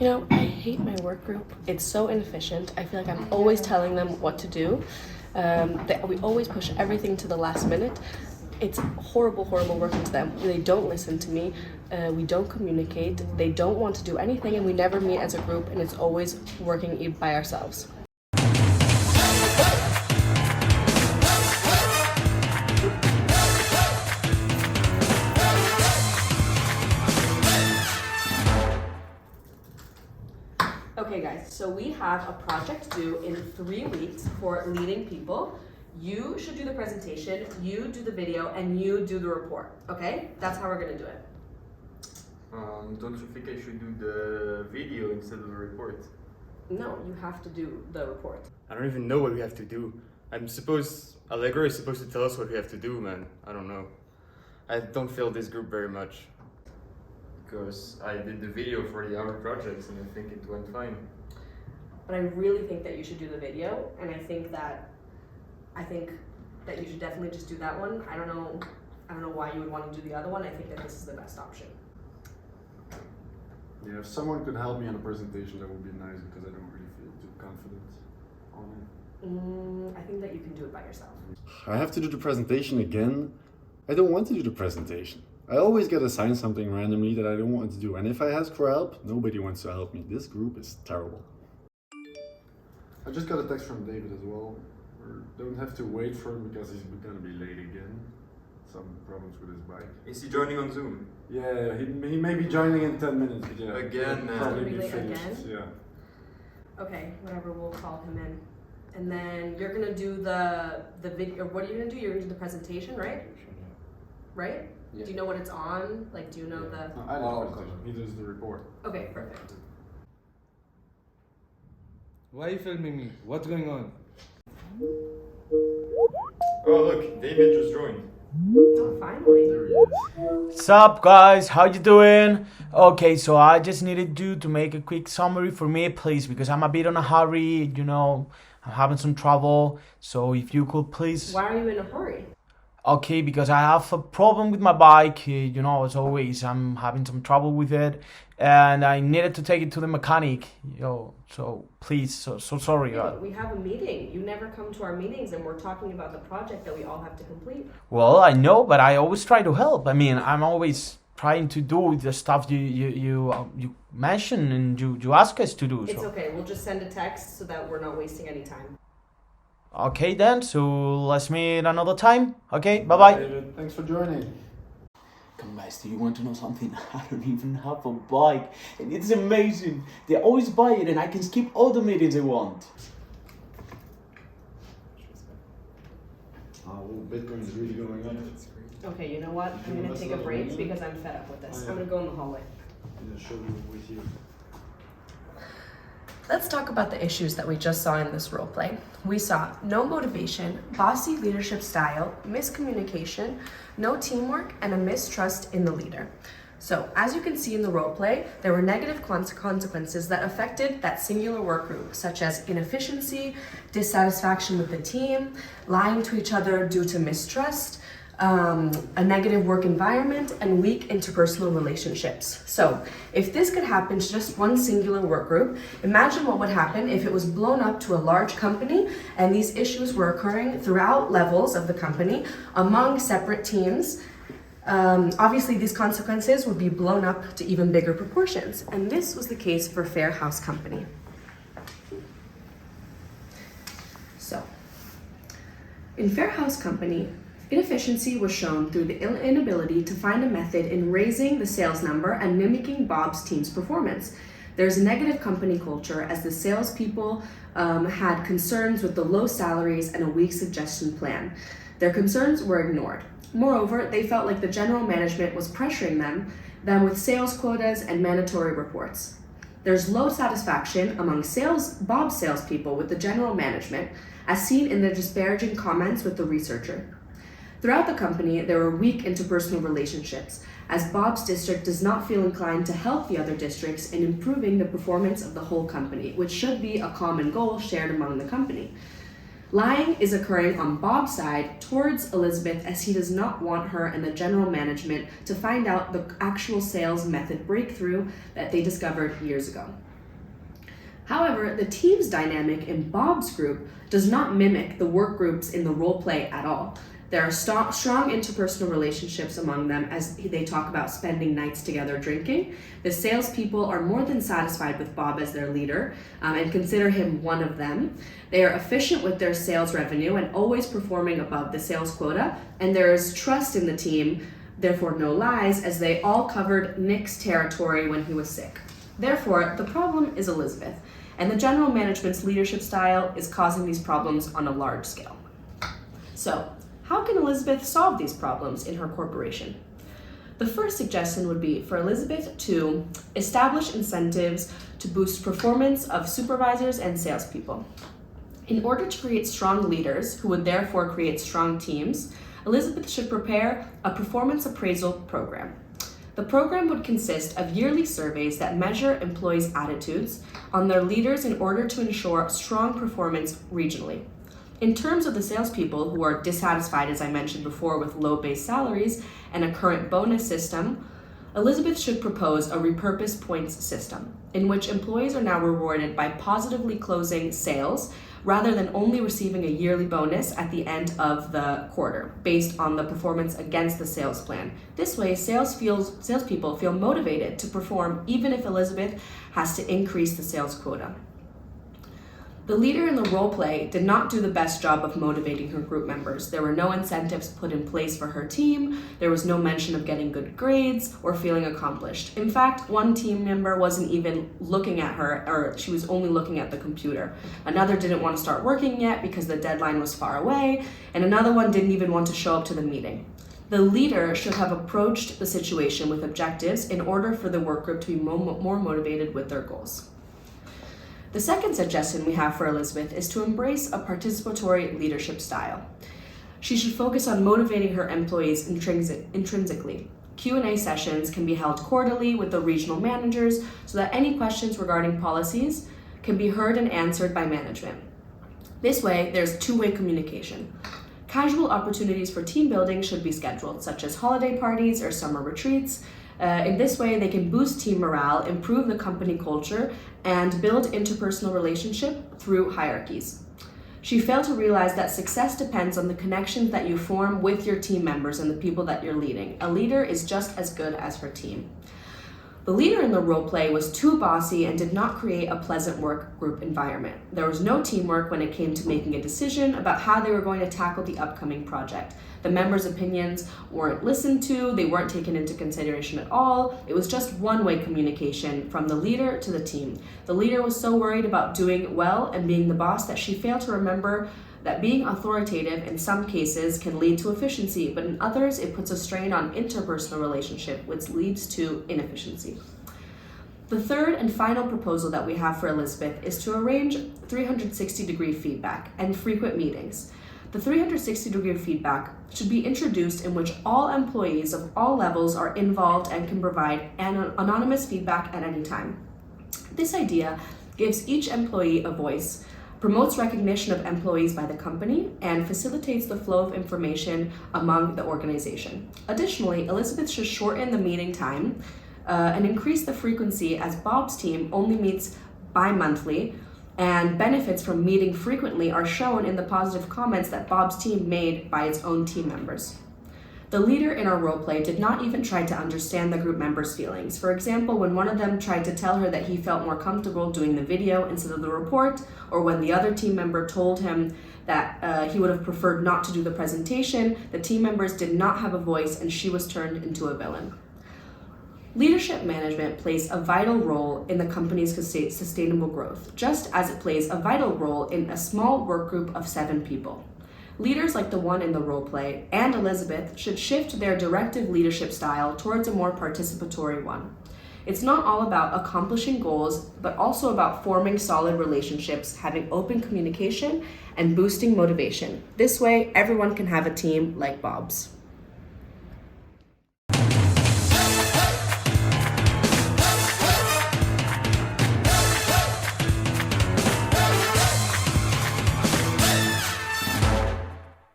You know, I hate my work group. It's so inefficient. I feel like I'm always telling them what to do. We always push everything to the last minute. It's horrible working to them. They don't listen to me. We don't communicate. They don't want to do anything, and we never meet as a group, and it's always working by ourselves. Okay guys, so we have a project due in 3 weeks for leading people. You should do the presentation, you do the video, and you do the report, okay? That's how we're gonna do it. Don't you think I should do the video instead of the report? No, you have to do the report. I don't even know what we have to do. Allegro is supposed to tell us what we have to do, man. I don't know. I don't feel this group very much. Because I did the video for the hour projects and I think it went fine. But I really think that you should do the video, and I think that you should definitely just do that one. I don't know why you would want to do the other one. I think that this is the best option. Yeah, if someone could help me on a presentation, that would be nice because I don't really feel too confident on it. I think that you can do it by yourself. I have to do the presentation again. I don't want to do the presentation. I always get assigned something randomly that I don't want to do, and if I ask for help, nobody wants to help me. This group is terrible. I just got a text from David as well. We don't have to wait for him because he's gonna be late again. Some problems with his bike. Is he joining on Zoom? Yeah, he may be joining in 10 minutes. But yeah, Again, probably Be be late finished. again? Yeah. Okay, whatever, we'll call him in. And then you're gonna do the video, what are you gonna do? You're gonna do the presentation, right? Right? Yeah. Do you know what it's on? Like, do you know the... No, I do the presentation. He does the report. Okay, perfect. Why are you filming me? What's going on? Oh look, David just joined. Oh, finally. There he is. What's up guys, how you doing? Okay, so I just needed you to make a quick summary for me please, because I'm a bit in a hurry, you know, I'm having some trouble, so if you could please. Why are you in a hurry? Okay, because I have a problem with my bike, you know, as always, I'm having some trouble with it, and I needed to take it to the mechanic, so please, so sorry. Yeah, but we have a meeting. You never come to our meetings, and we're talking about the project that we all have to complete. Well, I know, but I always try to help. I mean, I'm always trying to do the stuff you mention and you ask us to do. It's So. okay, we'll just send a text so that we're not wasting any time. Okay then, so let's meet another time. Okay, bye-bye. David, thanks for joining. Come guys, do you want to know something? I don't even have a bike, and it's amazing. They always buy it, and I can skip all the meetings I want. Bitcoin is really going up. Okay, you know what? I'm gonna take a break because I'm fed up with this. Oh, yeah. I'm gonna go in the hallway. Yeah, show you with you. Let's talk about the issues that we just saw in this roleplay. We saw no motivation, bossy leadership style, miscommunication, no teamwork, and a mistrust in the leader. So, as you can see in the roleplay, there were negative consequences that affected that singular work group, such as inefficiency, dissatisfaction with the team, lying to each other due to mistrust, a negative work environment, and weak interpersonal relationships. So, if this could happen to just one singular work group, imagine what would happen if it was blown up to a large company and these issues were occurring throughout levels of the company among separate teams. Obviously, these consequences would be blown up to even bigger proportions, and this was the case for Fair House Company. So, in Fair House Company, inefficiency was shown through the inability to find a method in raising the sales number and mimicking Bob's team's performance. There's a negative company culture as the salespeople had concerns with the low salaries and a weak suggestion plan. Their concerns were ignored. Moreover, they felt like the general management was pressuring them with sales quotas and mandatory reports. There's low satisfaction among Bob's salespeople with the general management, as seen in their disparaging comments with the researcher. Throughout the company, there were weak interpersonal relationships, as Bob's district does not feel inclined to help the other districts in improving the performance of the whole company, which should be a common goal shared among the company. Lying is occurring on Bob's side towards Elizabeth, as he does not want her and the general management to find out the actual sales method breakthrough that they discovered years ago. However, the team's dynamic in Bob's group does not mimic the work groups in the role play at all. There are strong interpersonal relationships among them as they talk about spending nights together drinking. The salespeople are more than satisfied with Bob as their leader and consider him one of them. They are efficient with their sales revenue and always performing above the sales quota, and there is trust in the team, therefore no lies, as they all covered Nick's territory when he was sick. Therefore, the problem is Elizabeth, and the general management's leadership style is causing these problems on a large scale. So, how can Elizabeth solve these problems in her corporation? The first suggestion would be for Elizabeth to establish incentives to boost performance of supervisors and salespeople. In order to create strong leaders, who would therefore create strong teams, Elizabeth should prepare a performance appraisal program. The program would consist of yearly surveys that measure employees' attitudes on their leaders in order to ensure strong performance regionally. In terms of the salespeople who are dissatisfied, as I mentioned before, with low base salaries and a current bonus system, Elizabeth should propose a repurposed points system in which employees are now rewarded by positively closing sales rather than only receiving a yearly bonus at the end of the quarter based on the performance against the sales plan. This way, salespeople feel motivated to perform even if Elizabeth has to increase the sales quota. The leader in the role play did not do the best job of motivating her group members. There were no incentives put in place for her team. There was no mention of getting good grades or feeling accomplished. In fact, one team member wasn't even looking at her, or she was only looking at the computer. Another didn't want to start working yet because the deadline was far away, and another one didn't even want to show up to the meeting. The leader should have approached the situation with objectives in order for the work group to be more motivated with their goals. The second suggestion we have for Elizabeth is to embrace a participatory leadership style. She should focus on motivating her employees intrinsically. Q&A sessions can be held quarterly with the regional managers so that any questions regarding policies can be heard and answered by management. This way, there's two-way communication. Casual opportunities for team building should be scheduled, such as holiday parties or summer retreats. In this way, they can boost team morale, improve the company culture, and build interpersonal relationship through hierarchies. She failed to realize that success depends on the connections that you form with your team members and the people that you're leading. A leader is just as good as her team. The leader in the role play was too bossy and did not create a pleasant work group environment. There was no teamwork when it came to making a decision about how they were going to tackle the upcoming project. The members' opinions weren't listened to, they weren't taken into consideration at all. It was just one-way communication from the leader to the team. The leader was so worried about doing well and being the boss that she failed to remember that being authoritative in some cases can lead to efficiency, but in others it puts a strain on interpersonal relationship, which leads to inefficiency. The third and final proposal that we have for Elizabeth is to arrange 360-degree feedback and frequent meetings. The 360-degree feedback should be introduced in which all employees of all levels are involved and can provide anonymous feedback at any time. This idea gives each employee a voice, promotes recognition of employees by the company, and facilitates the flow of information among the organization. Additionally, Elizabeth should shorten the meeting time and increase the frequency, as Bob's team only meets bi-monthly, and benefits from meeting frequently are shown in the positive comments that Bob's team made by its own team members. The leader in our roleplay did not even try to understand the group members' feelings. For example, when one of them tried to tell her that he felt more comfortable doing the video instead of the report, or when the other team member told him that he would have preferred not to do the presentation, the team members did not have a voice and she was turned into a villain. Leadership management plays a vital role in the company's sustainable growth, just as it plays a vital role in a small work group of 7 people. Leaders like the one in the roleplay and Elizabeth should shift their directive leadership style towards a more participatory one. It's not all about accomplishing goals, but also about forming solid relationships, having open communication, and boosting motivation. This way, everyone can have a team like Bob's.